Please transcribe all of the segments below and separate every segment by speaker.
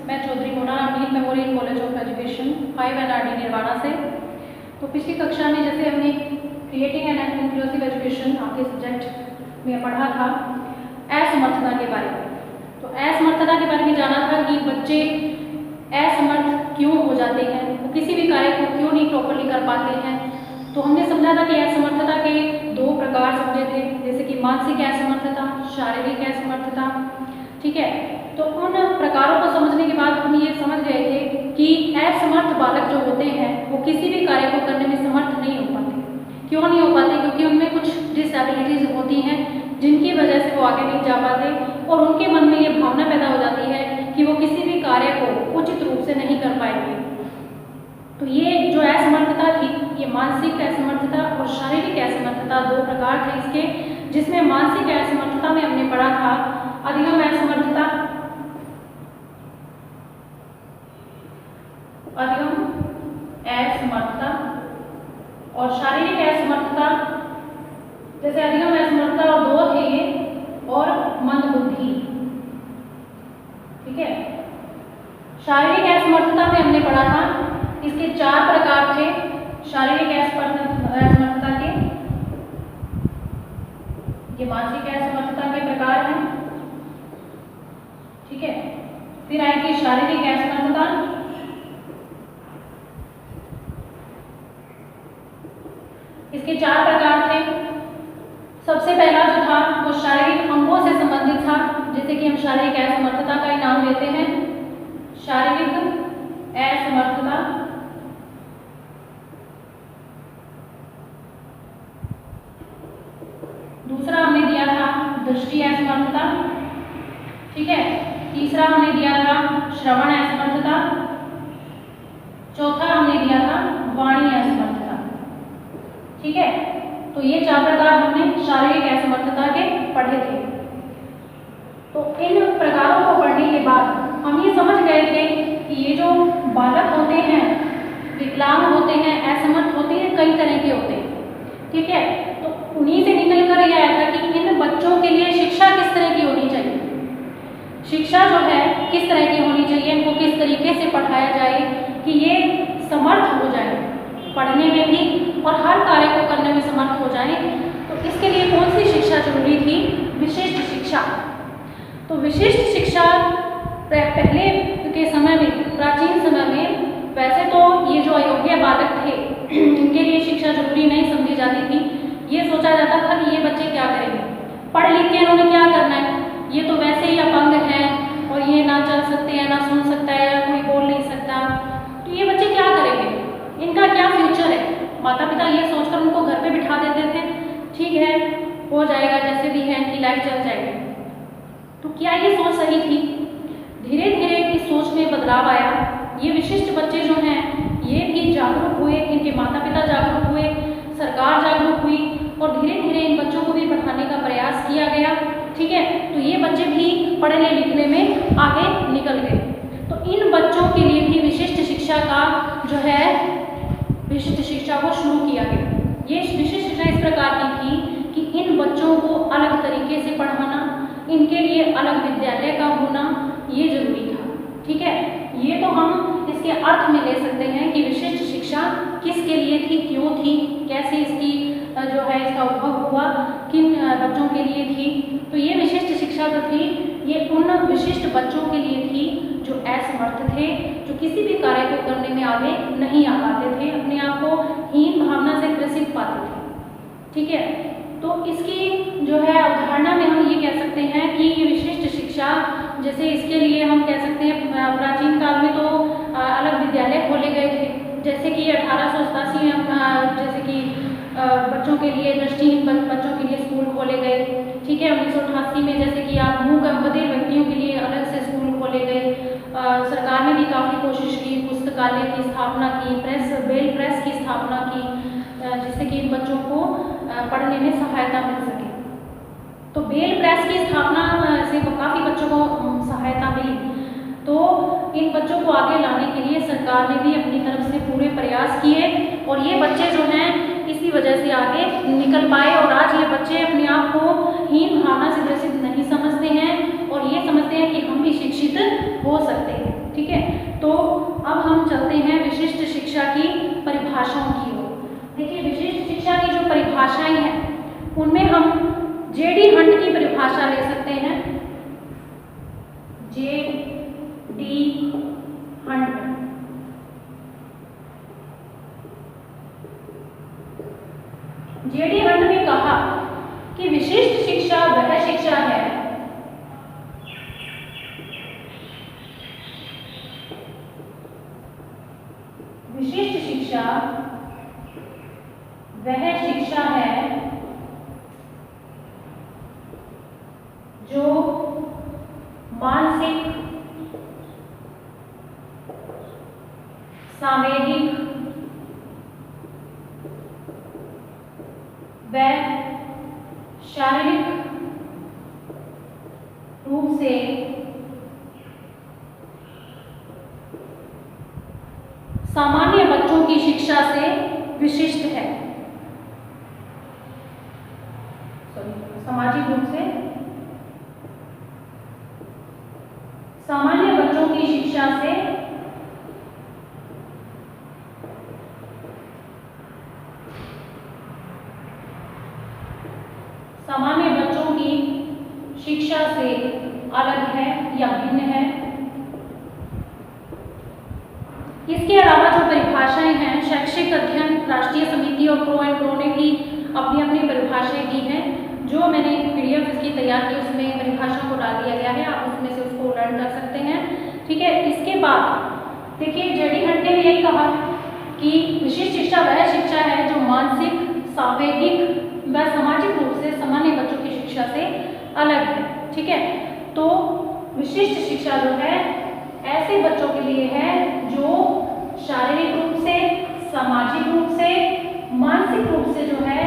Speaker 1: मैं Chaudhary Mona Amin memorial college of education 5 NRD Nirvana से। तो पिछली कक्षा में जैसे हमने क्रिएटिंग एंड इंक्लूसिव एजुकेशन आपके सब्जेक्ट में पढ़ा था असमर्थता के बारे में। तो असमर्थता के बारे में जाना था कि बच्चे असमर्थ क्यों हो जाते हैं, वो किसी भी कार्य को क्यों नहीं प्रॉपरली कर पाते हैं। तो हमने समझा था कि असमर्थता के 2 प्रकार समझे थे, जैसे कि मानसिक असमर्थता, शारीरिक असमर्थता। ठीक है, तो उन प्रकारों को समझने के बाद हम ये समझ गए थे कि असमर्थ बालक जो होते हैं वो किसी भी कार्य को करने में समर्थ नहीं हो पाते। क्यों नहीं हो पाते? क्योंकि उनमें कुछ डिसेबिलिटीज होती हैं जिनकी वजह से वो आगे नहीं जा पाते और उनके मन में ये भावना पैदा हो जाती है कि वो किसी भी कार्य को उचित रूप से नहीं कर पाएंगे। तो ये जो असमर्थता थी, ये मानसिक असमर्थता और शारीरिक असमर्थता 2 प्रकार थे इसके, जिसमें मानसिक असमर्थता में हमने पढ़ा था अधिगम असमर्थता, और शारीरिक असमर्थता। जैसे अधिगम असमर्थता और 2 थे ये, और मंदबुद्धि। ठीक है, शारीरिक असमर्थता में हमने पढ़ा था इसके 4 प्रकार थे शारीरिक असमर्थता के। ये मानसिक असमर्थता के प्रकार हैं। ठीक है, फिर आएगी शारीरिक असमर्थता, इसके 4 प्रकार थे। सबसे पहला जो था वो शारीरिक अंगों से संबंधित था, जैसे कि हम शारीरिक असमर्थता का ही नाम लेते हैं शारीरिक असमर्थता। दूसरा हमने दिया था दृष्टि असमर्थता। ठीक है, तीसरा हमने दिया था श्रवण असमर्थता। चौथा हमने दिया था वाणी असमर्थता। ठीक है, तो ये 4 प्रकार हमने शारीरिक असमर्थता के पढ़े थे। तो इन प्रकारों को पढ़ने के बाद हम ये समझ गए थे कि ये जो बालक होते हैं, विकलांग होते हैं, असमर्थ होते हैं, कई तरह के होते हैं। ठीक है, तो उन्हीं से निकल कर यह आया था कि इन बच्चों के लिए शिक्षा किस तरह की होनी चाहिए, शिक्षा जो है किस तरह की होनी चाहिए, इनको किस तरीके से पढ़ाया जाए कि ये समर्थ हो जाए पढ़ने में भी और हर कार्य को करने में समर्थ हो जाए। तो इसके लिए कौन सी शिक्षा जरूरी थी? विशिष्ट शिक्षा। तो विशिष्ट शिक्षा पहले के समय में, प्राचीन समय में, वैसे तो ये जो अयोग्य बालक थे इनके लिए शिक्षा जरूरी नहीं समझी जाती थी। ये सोचा जाता था कि ये बच्चे क्या करेंगे, पढ़ लिख के इन्होंने क्या करना है, ये तो वैसे ही अपंग है और ये ना चल सकते हैं, ना सुन सकता है, या कोई बोल नहीं सकता, तो ये बच्चे क्या करेंगे, इनका क्या फ्यूचर है। माता पिता ये सोचकर उनको घर पे बिठा देते थे, ठीक है हो जाएगा, जैसे भी है इनकी लाइफ चल जाएगी। तो क्या ये सोच सही थी? धीरे धीरे इस सोच में बदलाव आया। ये विशिष्ट बच्चे जो हैं ये भी जागरूक हुए, इनके माता पिता जागरूक हुए, सरकार जागरूक हुई और धीरे धीरे इन बच्चों को भी पढ़ाने का प्रयास किया गया। ठीक है, तो ये बच्चे भी पढ़ने लिखने में आगे निकल गए। तो इन बच्चों के लिए भी विशिष्ट शिक्षा का जो है, विशिष्ट शिक्षा को शुरू किया गया। ये विशिष्ट शिक्षा इस प्रकार की थी कि इन बच्चों को अलग तरीके से पढ़ाना, इनके लिए अलग विद्यालय का होना ये जरूरी था। ठीक है, ये तो हम इसके अर्थ में ले सकते हैं कि विशिष्ट शिक्षा किसके लिए थी, क्यों थी, कैसे इसकी जो है इसका उद्भव हुआ, किन बच्चों के लिए थी। तो ये विशिष्ट शिक्षा जो थी ये उन विशिष्ट बच्चों के लिए थी जो असमर्थ थे, जो किसी भी कार्य को करने में आगे नहीं आ पाते थे, अपने आप को हीन भावना से ग्रसित पाते थे। ठीक है, तो इसकी जो है अवधारणा में हम ये कह सकते हैं कि ये विशिष्ट शिक्षा, जैसे इसके लिए हम कह सकते हैं प्राचीन काल में तो अलग विद्यालय खोले गए थे, जैसे कि 1887 में जैसे कि बच्चों के लिए, दृष्टिहीन बच्चों के लिए स्कूल खोले गए। ठीक है, 1988 में जैसे कि आप मूक बधिर व्यक्तियों के लिए अलग से स्कूल खोले गए। सरकार ने भी काफ़ी कोशिश की, पुस्तकालय की स्थापना की, बेल प्रेस की स्थापना की, जिससे कि इन बच्चों को पढ़ने में सहायता मिल सके। तो बेल प्रेस की स्थापना से काफ़ी बच्चों को सहायता मिली। तो इन बच्चों को आगे लाने के लिए सरकार ने भी अपनी तरफ से पूरे प्रयास किए और ये बच्चे जो हैं इसी वजह से आगे निकल पाए और आज ये बच्चे अपने आप को हीन भावना से ग्रसित नहीं समझते हैं और ये समझते हैं कि हम भी शिक्षित हो सकते हैं। ठीक है। परिभाषाएं हैं उनमें हम जेडी हंट की परिभाषा ले सकते हैं। JD Hunt. जेडी हंट ने कहा कि विशिष्ट शिक्षा वह शिक्षा है विशिष्ट शिक्षा वह शिक्षा है जो मानसिक, सांवेगिक व शारीरिक रूप से सामान्य बच्चों की शिक्षा से विशिष्ट है। सामाजिक रूप से सामान्य बच्चों की शिक्षा से सामान्य बच्चों की शिक्षा से अलग है या भिन्न है। इसके अलावा जो परिभाषाएं हैं, शैक्षिक अध्ययन राष्ट्रीय समिति और प्रो एंड प्रो ने भी अपनी अपनी परिभाषाएं दी हैं। जो मैंने पीडीएफ इसकी तैयार की उसमें परिभाषा को डाल दिया गया है, आप उसमें से उसको लर्न कर सकते हैं। ठीक है, इसके बाद देखिए जेडी हंट ने यही कहा कि विशिष्ट शिक्षा वह शिक्षा है जो मानसिक, सांवेगिक व सामाजिक रूप से सामान्य बच्चों की शिक्षा से अलग है। ठीक है, तो विशिष्ट शिक्षा जो है ऐसे बच्चों के लिए है जो शारीरिक रूप से, सामाजिक रूप से, मानसिक रूप से जो है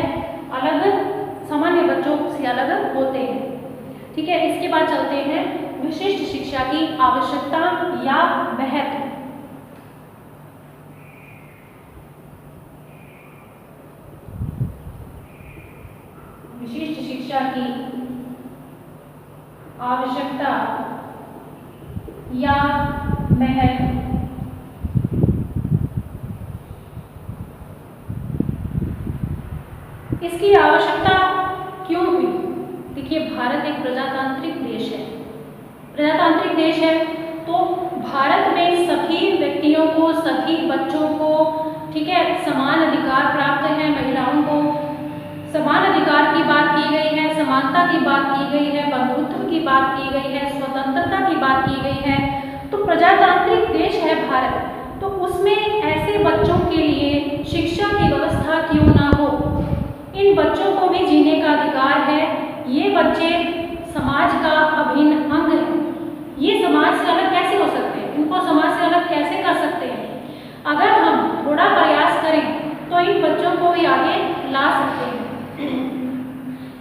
Speaker 1: अलग, सामान्य बच्चों से अलग होते हैं। ठीक है, इसके बाद चलते हैं विशिष्ट शिक्षा की आवश्यकता या महत्व। विशिष्ट शिक्षा की आवश्यकता या महत्व। इसकी आवश्यकता क्यों हुई? देखिए, भारत एक प्रजातांत्रिक देश है। प्रजातांत्रिक देश है तो भारत में सभी व्यक्तियों को, सभी बच्चों को, ठीक है, समान अधिकार प्राप्त है। महिलाओं को समान अधिकार की बात की गई है, समानता की बात की गई है, बंधुत्व की बात की गई है, स्वतंत्रता की बात की गई है। तो प्रजातांत्रिक देश है भारत, तो उसमें ऐसे बच्चों के लिए शिक्षा की व्यवस्था क्यों ना हो? इन बच्चों को भी जीने का अधिकार है। ये बच्चे समाज का अभिन्न अंग है। ये समाज से अलग कैसे हो सकते हैं? इनको समाज से अलग कैसे कर सकते हैं? अगर हम थोड़ा प्रयास करें तो इन बच्चों को भी आगे ला सकते हैं।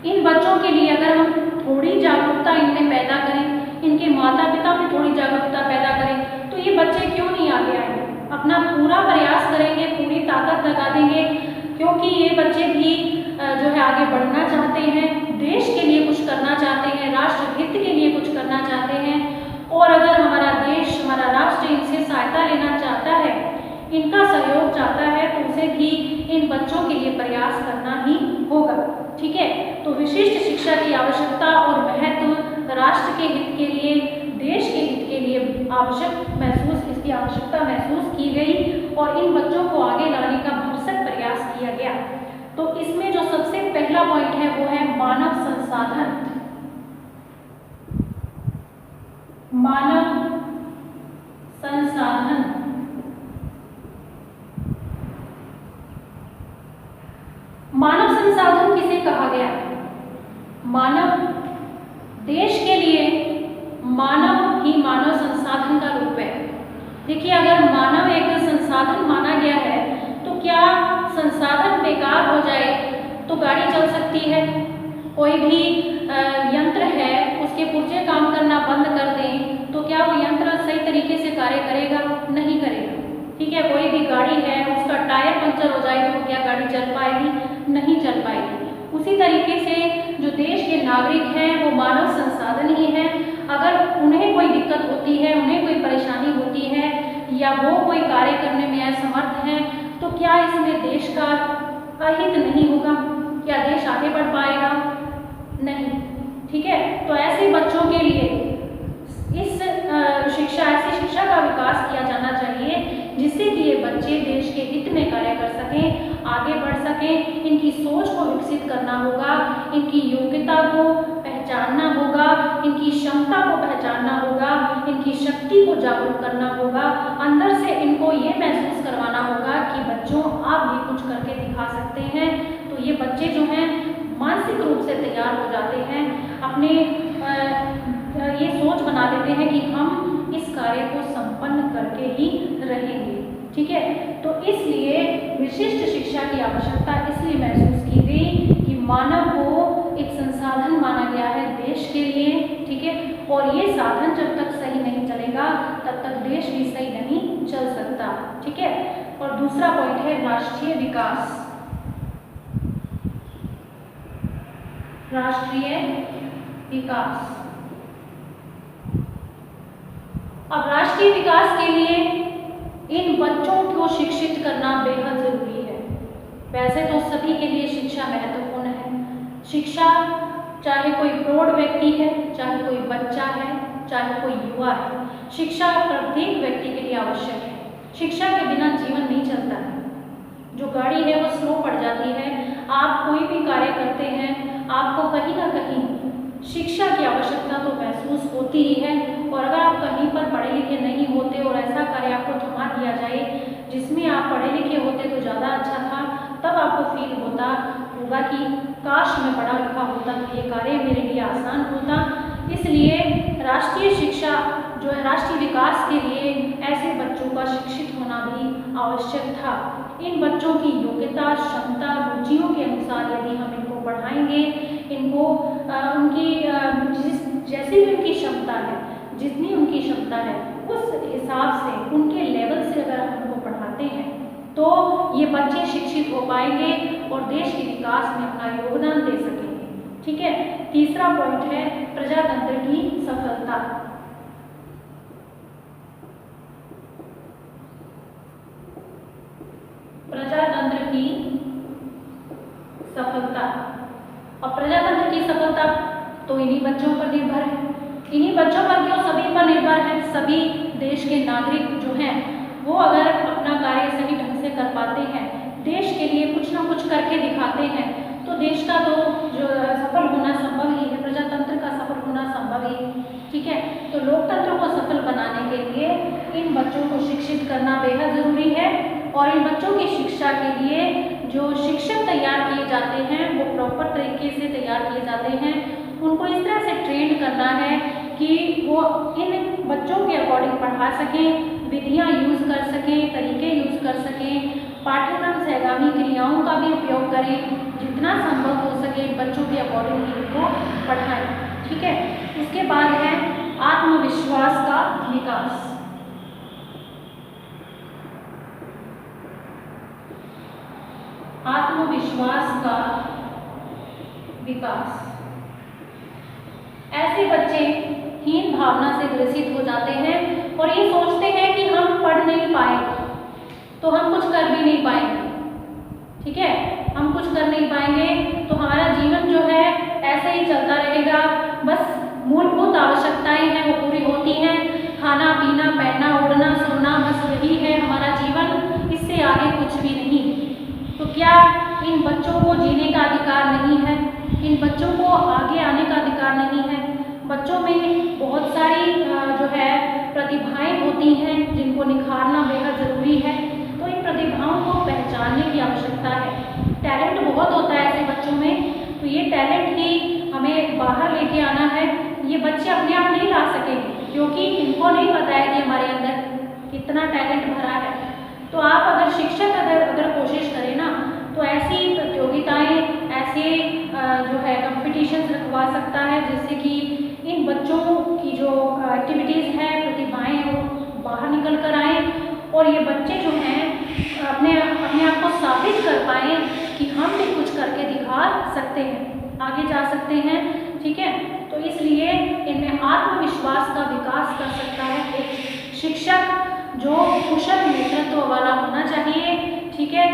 Speaker 1: इन बच्चों के लिए अगर हम थोड़ी जागरूकता इनमें पैदा करें, इनके माता पिता में थोड़ी जागरूकता पैदा करें, तो ये बच्चे क्यों नहीं आगे आएंगे? अपना पूरा प्रयास करेंगे, पूरी ताकत लगा देंगे, क्योंकि ये बच्चे भी जो है आगे बढ़ना चाहते हैं, देश के लिए कुछ करना चाहते हैं, राष्ट्र हित के लिए कुछ करना चाहते हैं। और अगर हमारा देश, हमारा राष्ट्र इनसे सहायता लेना चाहता है, इनका सहयोग चाहता है, तो उसे भी इन बच्चों के लिए प्रयास करना ही होगा। ठीक है, तो विशिष्ट शिक्षा की आवश्यकता और महत्व राष्ट्र के हित के लिए, देश के हित के लिए इसकी आवश्यकता महसूस की गई और इन बच्चों को आगे लाने का भरसक प्रयास किया गया। तो इसमें जो सबसे पहला पॉइंट है वो है मानव संसाधन। मानव संसाधन। मानव संसाधन किसे कहा गया? मानव, देश के लिए मानव ही मानव संसाधन का रूप है। देखिए, अगर मानव एक संसाधन माना गया है तो क्या संसाधन बेकार हो जाए तो गाड़ी चल सकती है? कोई भी यंत्र है, उसके पुर्जे काम करना बंद कर दें तो क्या वो यंत्र सही तरीके से कार्य करेगा? नहीं करेगा। ठीक है, कोई भी गाड़ी है, उसका टायर पंचर हो जाए तो क्या गाड़ी चल पाएगी? नहीं चल पाएगी। उसी तरीके से जो देश के नागरिक हैं वो मानव संसाधन ही है। अगर उन्हें कोई दिक्कत होती है, उन्हें कोई परेशानी होती है या वो कोई कार्य करने में असमर्थ हैं, तो क्या इसमें देश का अहित नहीं होगा? क्या देश आगे बढ़ पाएगा? नहीं। ठीक है, तो ऐसे बच्चों के लिए इस ऐसी शिक्षा का विकास किया जाना चाहिए जिससे कि ये बच्चे देश के हित में कार्य कर सकें, आगे बढ़ सकें। इनकी सोच को विकसित करना होगा, इनकी योग्यता को पहचानना होगा, इनकी क्षमता को पहचानना होगा, इनकी शक्ति को जागरूक करना होगा। अंदर से इनको ये महसूस करवाना होगा कि बच्चों आप भी कुछ करके दिखा सकते हैं। तो ये बच्चे जो हैं मानसिक रूप से तैयार हो जाते हैं, अपने ये सोच बना लेते हैं कि हम इस कार्य को संपन्न करके ही रहेंगे। ठीक है, तो इसलिए विशिष्ट शिक्षा की आवश्यकता इसलिए महसूस की गई कि मानव को एक संसाधन माना गया है देश के लिए। ठीक है, और ये साधन जब तक सही नहीं चलेगा तब तक देश भी सही नहीं चल सकता। ठीक है, और दूसरा पॉइंट है राष्ट्रीय विकास। राष्ट्रीय विकास। अब राष्ट्रीय विकास के लिए इन बच्चों को शिक्षित करना बेहद जरूरी है। वैसे तो सभी के लिए शिक्षा महत्वपूर्ण है। शिक्षा चाहे कोई प्रौढ़ व्यक्ति है, चाहे कोई बच्चा है, चाहे कोई युवा है, शिक्षा प्रत्येक व्यक्ति के लिए आवश्यक है। शिक्षा के बिना जीवन नहीं चलता है। जो गाड़ी है वो स्लो पड़ जाती है। आप कोई भी कार्य करते हैं, आपको कहीं ना कहीं शिक्षा की आवश्यकता तो महसूस होती ही है। और अगर आप कहीं पर पढ़े लिखे नहीं होते और ऐसा कार्य आपको थमा दिया जाए जिसमें आप पढ़े लिखे होते तो ज़्यादा अच्छा था, तब आपको फील होगा कि काश मैं पढ़ा लिखा होता तो ये कार्य मेरे लिए आसान होता। इसलिए राष्ट्रीय शिक्षा जो है, राष्ट्रीय विकास के लिए ऐसे बच्चों का शिक्षित होना भी आवश्यक था। इन बच्चों की योग्यता, क्षमता, रुचियों के अनुसार यदि हम इनको पढ़ाएंगे, इनको उनकी जैसी भी उनकी क्षमता है, जितनी उनकी क्षमता है उस हिसाब से, उनके लेवल से अगर हम उनको पढ़ाते हैं तो ये बच्चे शिक्षित हो पाएंगे और देश के विकास में अपना योगदान दे सकेंगे। ठीक है, तीसरा पॉइंट है प्रजातंत्र की सफलता। प्रजातंत्र की सफलता। और प्रजातंत्र की सफलता तो इन्हीं बच्चों पर निर्भर है। इन्हीं बच्चों पर क्यों, सभी पर निर्भर है। सभी देश के नागरिक जो हैं वो अगर अपना कार्य सही ढंग से कर पाते हैं, देश के लिए कुछ ना कुछ करके दिखाते हैं, तो देश का तो जो सफल होना संभव ही है, प्रजातंत्र का सफल होना संभव ही। ठीक है, तो लोकतंत्र को सफल बनाने के लिए इन बच्चों को शिक्षित करना बेहद जरूरी है। और इन बच्चों की शिक्षा के लिए जो शिक्षक तैयार किए जाते हैं वो प्रॉपर तरीके से तैयार किए जाते हैं। उनको इस तरह से ट्रेन करना है कि वो इन बच्चों के अकॉर्डिंग पढ़ा सकें, विधियाँ यूज़ कर सकें, तरीके यूज़ कर सकें, पाठ्यक्रम सहगामी क्रियाओं का भी उपयोग करें, जितना संभव हो सके बच्चों के अकॉर्डिंग इनको पढ़ाएं। ठीक है, इसके बाद है आत्मविश्वास का विकास। आत्मविश्वास का विकास। ऐसे बच्चे हीन भावना से ग्रसित हो जाते हैं और ये सोचते हैं कि हम पढ़ नहीं पाएंगे तो हम कुछ कर भी नहीं पाएंगे। ठीक है, हम कुछ कर नहीं पाएंगे तो हमारा जीवन जो है ऐसे ही चलता रहेगा। बस मूलभूत आवश्यकताएं हैं वो पूरी होती हैं, खाना पीना पहनना ओढ़ना सोना, बस यही है हमारा जीवन, इससे आगे कुछ भी नहीं। तो क्या इन बच्चों को जीने का अधिकार नहीं है? इन बच्चों को आगे आने का अधिकार नहीं है? बच्चों में बहुत सारी जो है प्रतिभाएं होती हैं जिनको निखारना बेहद ज़रूरी है। तो इन प्रतिभाओं को पहचानने की आवश्यकता है। टैलेंट बहुत होता है ऐसे बच्चों में, तो ये टैलेंट ही हमें बाहर लेके आना है। ये बच्चे अपने आप नहीं ला सकेंगे क्योंकि इनको नहीं पता है कि हमारे अंदर कितना टैलेंट भरा है। तो आप अगर शिक्षक अगर कोशिश करें ना तो ऐसी प्रतियोगिताएं, ऐसे जो है कंपटीशंस रखवा सकता है जिससे कि इन बच्चों की जो एक्टिविटीज़ हैं, प्रतिभाएं हैं वो बाहर निकल कर आएँ और ये बच्चे जो हैं अपने आप को साबित कर पाएँ कि हम भी कुछ करके दिखा सकते हैं, आगे जा सकते हैं। ठीक है, तो इसलिए इनमें आत्मविश्वास का विकास कर सकता है एक शिक्षक जो कुशल नेतृत्व वाला होना चाहिए। ठीक है,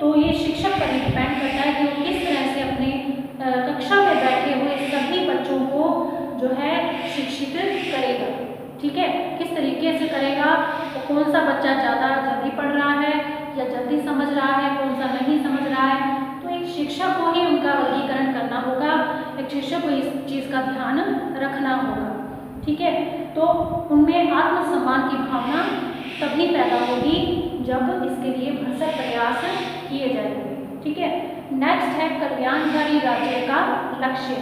Speaker 1: तो ये शिक्षक पर डिपेंड करता है कि वो किस तरह से अपने कक्षा में बैठे हुए सभी बच्चों को जो है शिक्षित करेगा। ठीक है, किस तरीके से करेगा, तो कौन सा बच्चा ज़्यादा जल्दी पढ़ रहा है या जल्दी समझ रहा है, कौन सा नहीं समझ रहा है। तो एक शिक्षक को ही उनका वर्गीकरण करना होगा, एक शिक्षक को इस चीज़ का ध्यान रखना होगा। ठीक है, तो उनमें आत्मसम्मान की भावना तभी पैदा होगी जब इसके लिए भरसक प्रयास किए जाएंगे। ठीक है, नेक्स्ट है कल्याणकारी राज्य का लक्ष्य।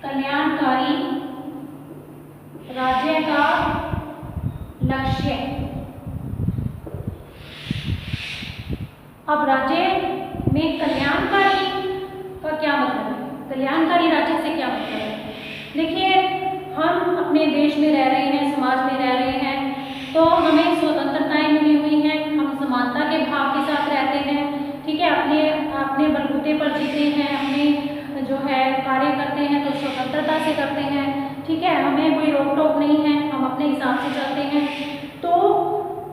Speaker 1: कल्याणकारी राज्य का लक्ष्य। अब राज्य में कल्याणकारी का क्या मतलब है, कल्याणकारी राज्य से क्या मतलब है। देखिए, हम अपने देश में रह रहे हैं, समाज में रह रहे हैं, तो हमें स्वतंत्रताएं मिली हुई हैं, हम समानता के भाव के साथ रहते हैं। ठीक है, अपने बलबूते पर जीते हैं, अपने जो है कार्य करते हैं तो स्वतंत्रता से करते हैं। ठीक है, हमें कोई रोक टोक नहीं है, हम अपने हिसाब से चलते हैं। तो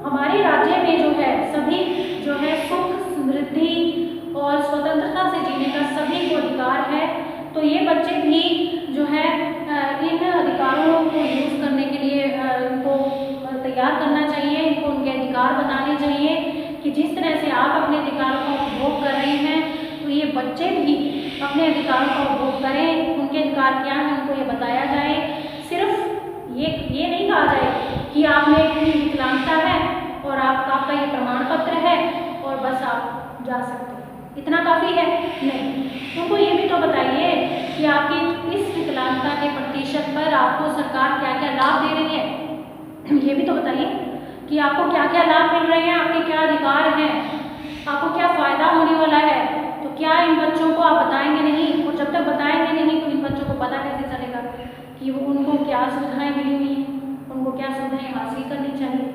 Speaker 1: हमारे राज्य में जो है सभी जो है सुख समृद्धि और स्वतंत्रता से जीने का सभी को अधिकार है। तो ये बच्चे भी जो है इन अधिकारों को यूज करने के लिए इनको तैयार करना चाहिए, इनको उनके अधिकार बताने चाहिए कि जिस तरह से आप अपने अधिकारों का उपभोग कर रहे हैं तो ये बच्चे भी अपने अधिकारों का उपभोग करें। उनके अधिकार क्या हैं उनको ये बताया जाए। सिर्फ ये नहीं कहा जाए कि आप में इतनी विकलांगता है और आपका ये प्रमाण पत्र है और बस आप जा सकते हैं, इतना काफ़ी है, नहीं। उनको ये भी तो बताइए कि आपकी इस विकलांगता के प्रतिशत पर आपको सरकार क्या क्या लाभ दे रही है। ये भी तो बताइए कि आपको क्या क्या लाभ मिल रहे हैं, आपके क्या अधिकार हैं, आपको क्या फ़ायदा होने वाला है। तो क्या इन बच्चों को आप बताएंगे नहीं, और जब तक बताएंगे नहीं तो इन बच्चों को पता कैसे चलेगा कि उनको क्या सुविधाएँ मिली हुई हैं, उनको क्या सुविधाएँ हासिल करनी चाहिए।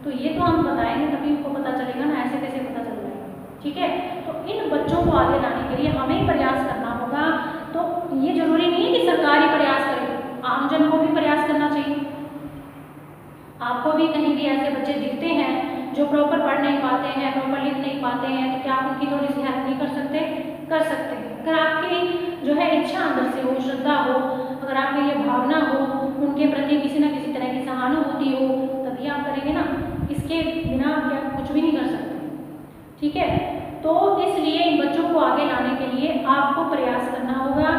Speaker 1: तो ये तो हम बताएंगे तभी उनको पता चलेगा ना, ऐसे कैसे पता चल जाएगा। ठीक है, तो इन बच्चों को आगे लाने के लिए हमें प्रयास करना होगा। तो ये जरूरी नहीं है कि सरकार ही प्रयास करे, आमजन को भी प्रयास करना चाहिए। आपको भी कहीं भी ऐसे बच्चे दिखते हैं जो प्रॉपर पढ़ नहीं पाते हैं, प्रॉपर लिख नहीं पाते हैं, तो क्या आप उनकी थोड़ी सी हेल्प नहीं कर सकते? कर सकते हैं। अगर आपकी जो है इच्छा अंदर से हो, श्रद्धा हो, अगर आप में ये भावना हो, उनके प्रति किसी न किसी तरह की सहानुभूति हो, तभी आप करेंगे ना, इसके बिना क्या कुछ भी नहीं कर सकते। ठीक है, तो इसलिए इन बच्चों को आगे लाने के लिए आपको प्रयास करना होगा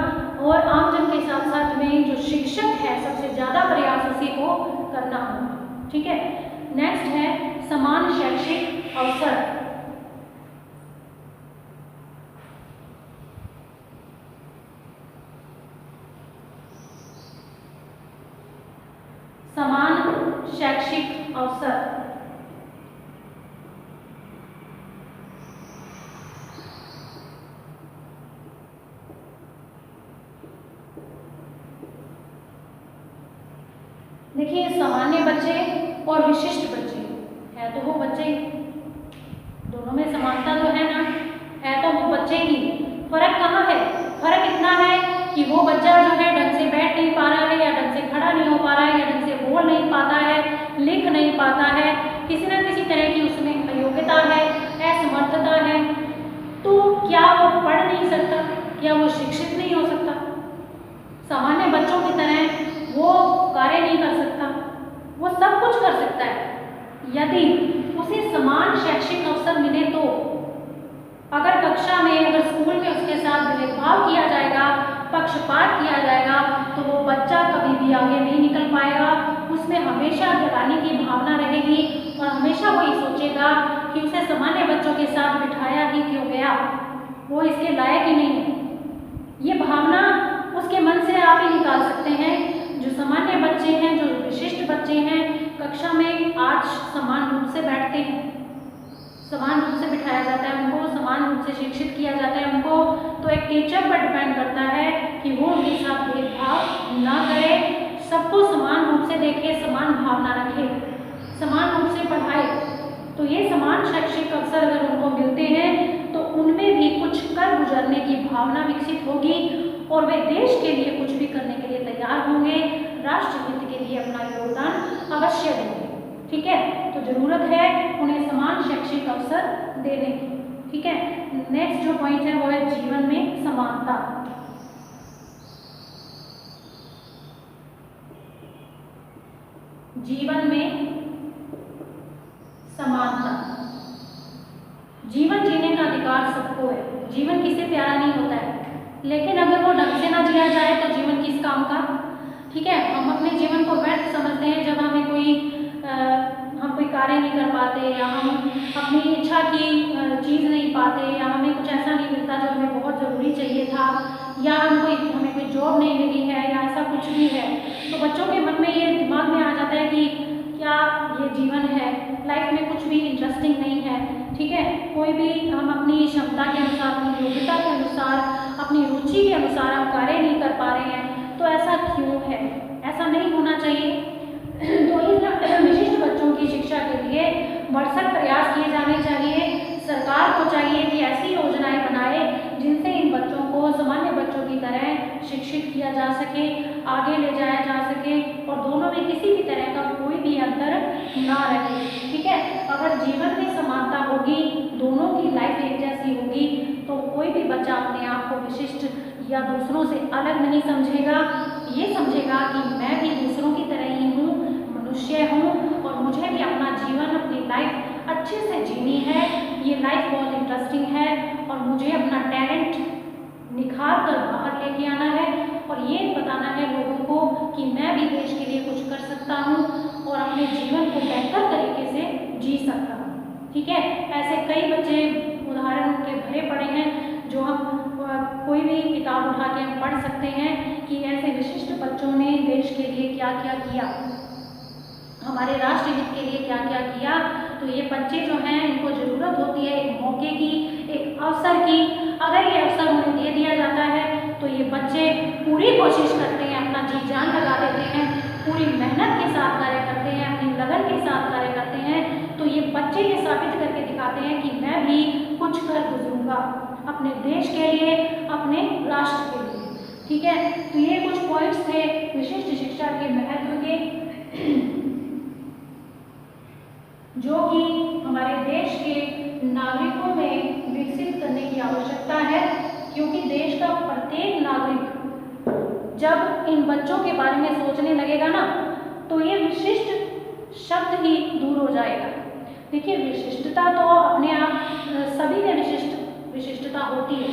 Speaker 1: और आमजन के साथ साथ में जो शिक्षक है सबसे ज़्यादा प्रयास उसी को करना होगा। ठीक है, नेक्स्ट है समान शैक्षिक अवसर। समान शैक्षिक अवसर। देखिए, सामान्य बच्चे और विशिष्ट बच्चे है तो वो बच्चे, दोनों में समानता तो है ना, है तो वो बच्चे ही। फर्क कहाँ है? फर्क इतना है कि वो बच्चा जो है ढंग से बैठ नहीं पा रहा है या ढंग से खड़ा नहीं हो पा रहा है या ढंग से बोल नहीं पाता है, लिख नहीं पाता है, किसी न किसी तरह की उसमें अयोग्यता है, असमर्थता है। तो क्या वो पढ़ नहीं सकता? क्या वो शिक्षित नहीं हो सकता? सामान्य बच्चों की तरह वो कार्य नहीं कर सकता, वो सब कुछ कर सकता है यदि उसे समान शैक्षिक अवसर मिले तो। अगर कक्षा में, अगर स्कूल में उसके साथ भेदभाव किया जाएगा, पक्षपात किया जाएगा, तो वो बच्चा कभी भी आगे नहीं निकल पाएगा। उसमें हमेशा गिराने की भावना रहेगी और हमेशा वो ये सोचेगा कि उसे सामान्य बच्चों के साथ बिठाया ही क्यों गया, वो इसके लायक ही नहीं है। ये भावना उसके मन से आप ही निकाल सकते हैं। जो सामान्य बच्चे हैं, जो विशिष्ट बच्चे हैं, कक्षा में आज समान रूप से बैठते हैं, समान रूप से बिठाया जाता है उनको, समान रूप से शिक्षित किया जाता है उनको। तो एक टीचर पर डिपेंड करता है कि वो उनके साथ भेदभाव ना करे, सबको समान रूप से देखे, समान भावना रखे, समान रूप से पढ़ाए। तो ये समान शैक्षिक अवसर अगर उनको मिलते हैं तो उनमें भी कुछ कर गुजरने की भावना विकसित होगी और वे देश के लिए कुछ भी करने के लिए तैयार होंगे, राष्ट्र हित के लिए अपना योगदान अवश्य देंगे। ठीक है। जरूरत है उन्हें समान शैक्षिक अवसर देने की। ठीक है, नेक्स्ट जो पॉइंट है वो है जीवन में समानता। जीवन में समानता। जीवन जीने का अधिकार सबको है। जीवन किसे प्यारा नहीं होता है, लेकिन अगर वो ढंग से ना जिया जाए तो जीवन किस काम का। ठीक है, हम अपने जीवन को व्यर्थ समझते हैं जब हमें हम कोई कार्य नहीं कर पाते, या हम अपनी इच्छा की चीज़ नहीं पाते, या हमें कुछ ऐसा नहीं मिलता जो हमें बहुत ज़रूरी चाहिए था, या हमें कोई जॉब नहीं मिली है, या ऐसा कुछ भी है, तो बच्चों के मन में ये दिमाग में आ जाता है कि क्या ये जीवन है, लाइफ में कुछ भी इंटरेस्टिंग नहीं है। ठीक है, कोई भी हम अपनी क्षमता के अनुसार, अपनी योग्यता के अनुसार, अपनी रुचि के अनुसार हम कार्य नहीं कर पा रहे हैं, तो ऐसा क्यों है? ऐसा नहीं होना चाहिए। तो इन विशिष्ट बच्चों की शिक्षा के लिए भरसक प्रयास किए जाने चाहिए। सरकार को चाहिए कि ऐसी योजनाएं बनाए जिनसे इन बच्चों को सामान्य बच्चों की तरह शिक्षित किया जा सके, आगे ले जाया जा सके, और दोनों में किसी भी तरह का कोई भी अंतर ना रहे। ठीक है, अगर जीवन में समानता होगी, दोनों की लाइफ एक जैसी होगी, तो कोई भी बच्चा अपने आप को विशिष्ट या दूसरों से अलग नहीं समझेगा। ये समझेगा कि मैं भी दूसरों की तरह ही हूँ, मनुष्य हूँ, और मुझे भी अपना जीवन, अपनी लाइफ अच्छे से जीनी है। ये लाइफ बहुत इंटरेस्टिंग है और मुझे अपना टैलेंट निखार कर बाहर लेके आना है, और ये बताना है लोगों को कि मैं भी देश के लिए कुछ कर सकता हूँ और अपने जीवन को बेहतर तरीके से जी सकता हूँ। ठीक है, ऐसे कई बच्चे उदाहरण के भरे पड़े हैं जो हम कोई भी किताब उठा के हम पढ़ सकते हैं कि ऐसे विशिष्ट बच्चों ने देश के लिए क्या क्या किया, हमारे राष्ट्र हित के लिए क्या क्या किया। तो ये बच्चे जो हैं, इनको ज़रूरत होती है एक मौके की, एक अवसर की। अगर ये अवसर उन्हें दे दिया जाता है तो ये बच्चे पूरी कोशिश करते हैं, अपना जी जान लगा देते हैं, पूरी मेहनत के साथ कार्य करते हैं, अपनी लगन के साथ कार्य करते हैं। तो ये बच्चे ये साबित करके दिखाते हैं कि मैं भी कुछ कर गुजरूंगा अपने देश के लिए, अपने राष्ट्र के लिए। ठीक है, तो ये कुछ पॉइंट्स थे विशिष्ट शिक्षा के महत्व के, जो कि हमारे देश के नागरिकों में विकसित करने की आवश्यकता है, क्योंकि देश का प्रत्येक नागरिक जब इन बच्चों के बारे में सोचने लगेगा ना, तो ये विशिष्ट शब्द ही दूर हो जाएगा। देखिए, विशिष्टता तो अपने आप सभी में विशिष्टता होती है।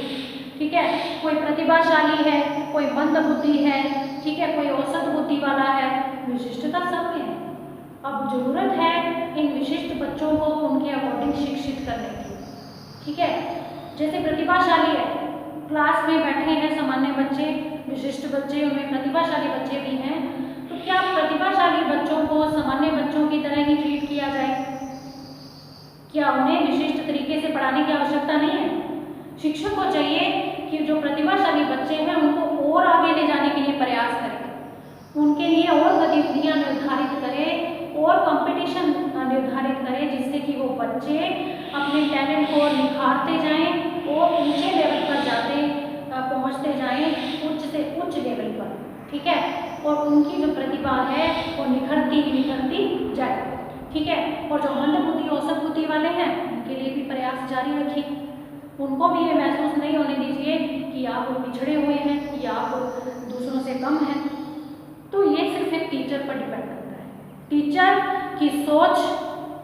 Speaker 1: ठीक है, कोई प्रतिभाशाली है, कोई मंद बुद्धि है, ठीक है, कोई औसत बुद्धि वाला है, विशिष्टता सब में है। अब जरूरत है इन विशिष्ट बच्चों को उनके अकॉर्डिंग शिक्षित करने की। ठीक है, जैसे प्रतिभाशाली है, क्लास में बैठे हैं सामान्य बच्चे, विशिष्ट बच्चे, उनमें प्रतिभाशाली बच्चे भी हैं, तो क्या प्रतिभाशाली बच्चों को सामान्य बच्चों की तरह ही ट्रीट किया जाए? क्या उन्हें विशिष्ट तरीके से पढ़ाने की आवश्यकता नहीं है? शिक्षक को चाहिए कि जो प्रतिभाशाली बच्चे हैं उनको और आगे ले जाने के लिए प्रयास करें, उनके लिए और गतिविधियां निर्धारित करें और कंपटीशन निर्धारित करें, जिससे कि वो बच्चे अपने टैलेंट को निखारते जाएं और ऊंचे लेवल पर पहुंचते जाएं, उच्च से उच्च लेवल पर। ठीक है, और उनकी जो प्रतिभा है वो निखरती जाए। ठीक है, और जो मंद बुद्धि, औसत बुद्धि वाले हैं, उनके लिए भी प्रयास जारी रखिए। उनको भी ये महसूस नहीं होने दीजिए कि आप पिछड़े हुए हैं या आप दूसरों से कम हैं। तो ये सिर्फ एक टीचर पर डिपेंड करता है। टीचर की सोच,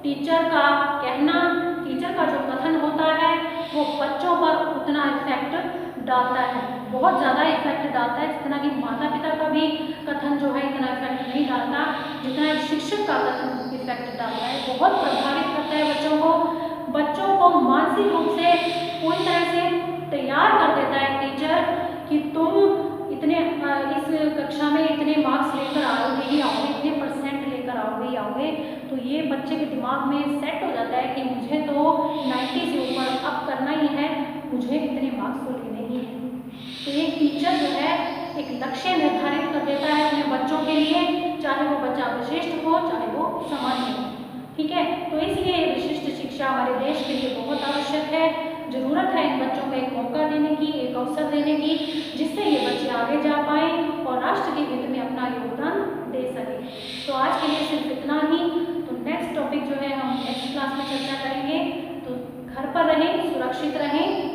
Speaker 1: टीचर का कहना, टीचर का जो कथन होता है वो बच्चों पर उतना इफेक्ट डालता है, बहुत ज़्यादा इफेक्ट डालता है, जितना कि माता पिता का भी कथन जो है इतना इफेक्ट नहीं डालता जितना शिक्षक का कथन इफेक्ट डालता है। बहुत प्रभावित करता है बच्चों को मानसिक रूप से पूरी तरह से तैयार कर देता है टीचर कि तुम इतने इस कक्षा में इतने मार्क्स लेकर आओगे ही आओगे, इतने परसेंट लेकर आओगे ही आओगे। तो ये बच्चे के दिमाग में सेट हो जाता है कि मुझे तो 90 से ऊपर अब करना ही है, मुझे इतने मार्क्स तो लेने ही है। तो एक टीचर जो है एक लक्ष्य निर्धारित कर देता है अपने बच्चों के लिए, चाहे वो बच्चा विशिष्ट हो चाहे वो सामान्य हो। ठीक है, तो इसलिए विशिष्ट शिक्षा हमारे देश के लिए बहुत आवश्यक है। जरूरत है इन बच्चों को एक मौका देने की, एक अवसर देने की, जिससे ये बच्चे आगे जा पाए और राष्ट्र के हित में अपना योगदान दे सके। तो आज के लिए सिर्फ इतना ही। तो नेक्स्ट टॉपिक जो है हम क्लास में चर्चा करेंगे। तो घर पर रहें, सुरक्षित रहें।